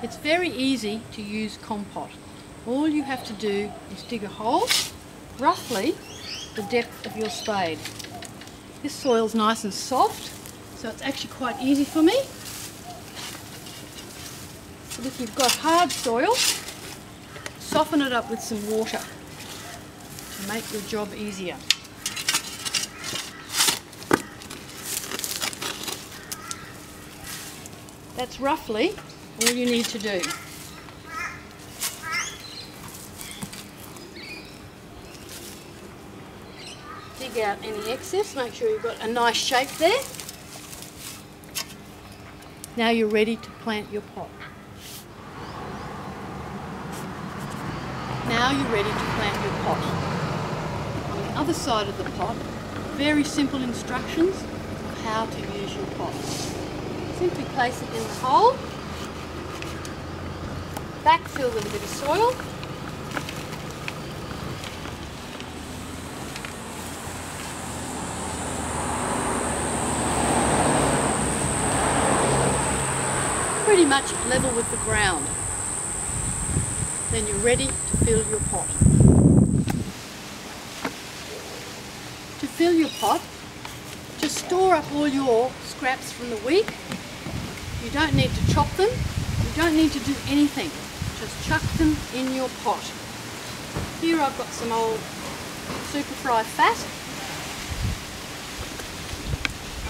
It's very easy to use Compot. All you have to do is dig a hole, roughly the depth of your spade. This soil's nice and soft, so it's actually quite easy for me. But if you've got hard soil, soften it up with some water to make your job easier. That's roughly all you need to do. Dig out any excess, make sure you've got a nice shape there. Now you're ready to plant your pot. Now you're ready to plant your pot. On the other side of the pot, very simple instructions of how to use your pot. Simply place it in the hole, backfill with a bit of soil, pretty much level with the ground. Then you're ready to fill your pot. To fill your pot, just store up all your scraps from the week. You don't need to chop them, you don't need to do anything. Just chuck them in your pot. Here I've got some old Superfry fat.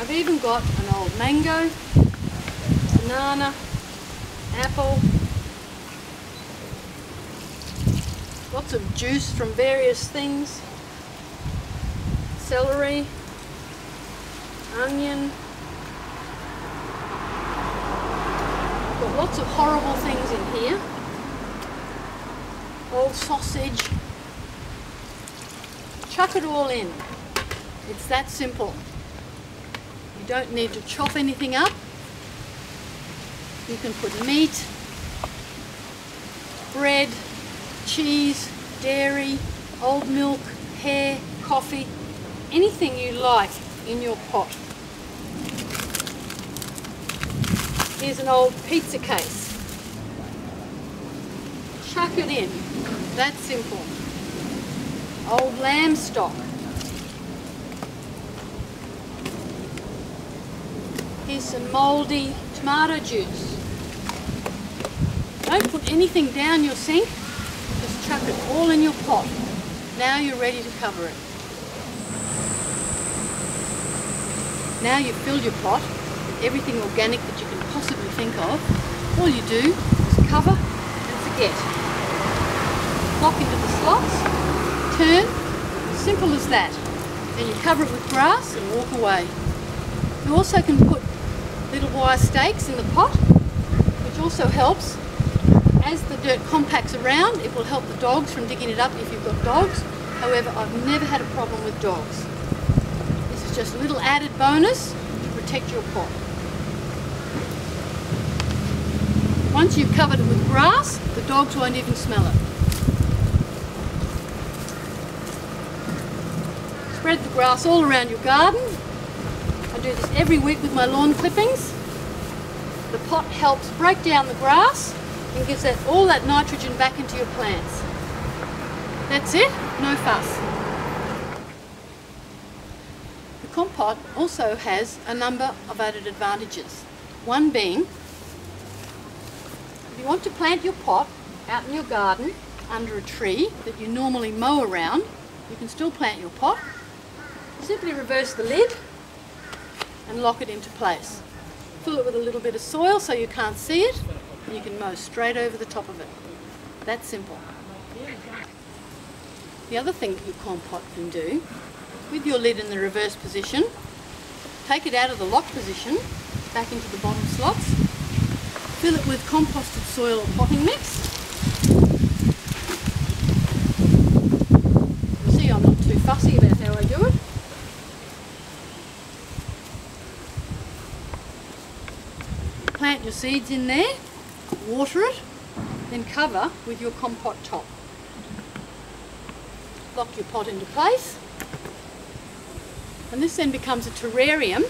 I've even got an old mango, banana, apple, lots of juice from various things, celery, onion. Got lots of horrible things in here. Old sausage. Chuck it all in. It's that simple. You don't need to chop anything up. You can put meat, bread, cheese, dairy, old milk, hair, coffee, anything you like in your pot. Here's an old pizza case. Chuck it in. That's simple. Old lamb stock. Here's some mouldy tomato juice. Don't put anything down your sink. Just chuck it all in your pot. Now you're ready to cover it. Now you've filled your pot with everything organic that you can possibly think of. All you do is cover and forget. Lock into the slots, turn, simple as that. Then you cover it with grass and walk away. You also can put little wire stakes in the pot, which also helps. As the dirt compacts around, it will help the dogs from digging it up if you've got dogs. However, I've never had a problem with dogs. This is just a little added bonus to protect your pot. Once you've covered it with grass, the dogs won't even smell it. Spread the grass all around your garden. I do this every week with my lawn clippings. The pot helps break down the grass and gives all that nitrogen back into your plants. That's it, no fuss. The Compot also has a number of added advantages. One being, if you want to plant your pot out in your garden under a tree that you normally mow around, you can still plant your pot. Simply reverse the lid and lock it into place. Fill it with a little bit of soil so you can't see it, and you can mow straight over the top of it. That's simple. The other thing that your Compot can do, with your lid in the reverse position, take it out of the lock position, back into the bottom slots, fill it with composted soil or potting mix. You see, I'm not too fussy about how I do it. Plant your seeds in there, water it, then cover with your Compot top. Lock your pot into place, and this then becomes a terrarium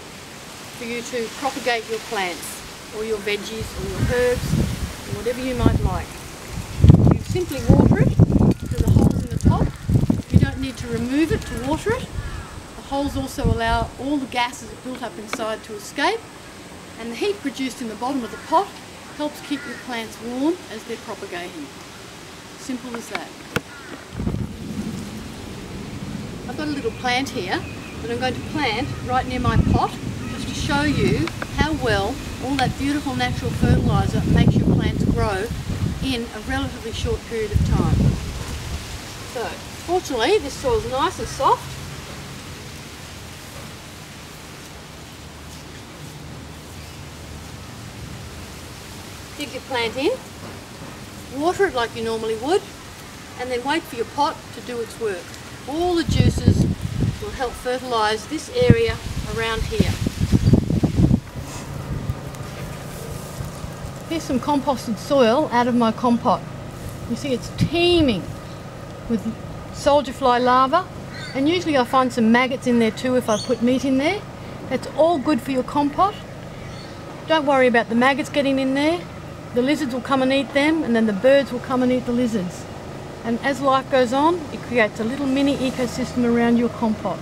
for you to propagate your plants or your veggies or your herbs. whatever you might like. You simply water it through the holes in the top. You don't need to remove it to water it. The holes also allow all the gases that built up inside to escape, and the heat produced in the bottom of the pot helps keep your plants warm as they're propagating. Simple as that. I've got a little plant here that I'm going to plant right near my pot, just to show you how well all that beautiful natural fertiliser makes your plants grow in a relatively short period of time. So, fortunately this soil is nice and soft. Dig your plant in, water it like you normally would, and then wait for your pot to do its work. All the juices will help fertilise this area around here. Here's some composted soil out of my compot. You see it's teeming with soldier fly larvae, and usually I find some maggots in there too if I put meat in there. That's all good for your compot. Don't worry about the maggots getting in there. The lizards will come and eat them, and then the birds will come and eat the lizards. And as life goes on, it creates a little mini ecosystem around your compot.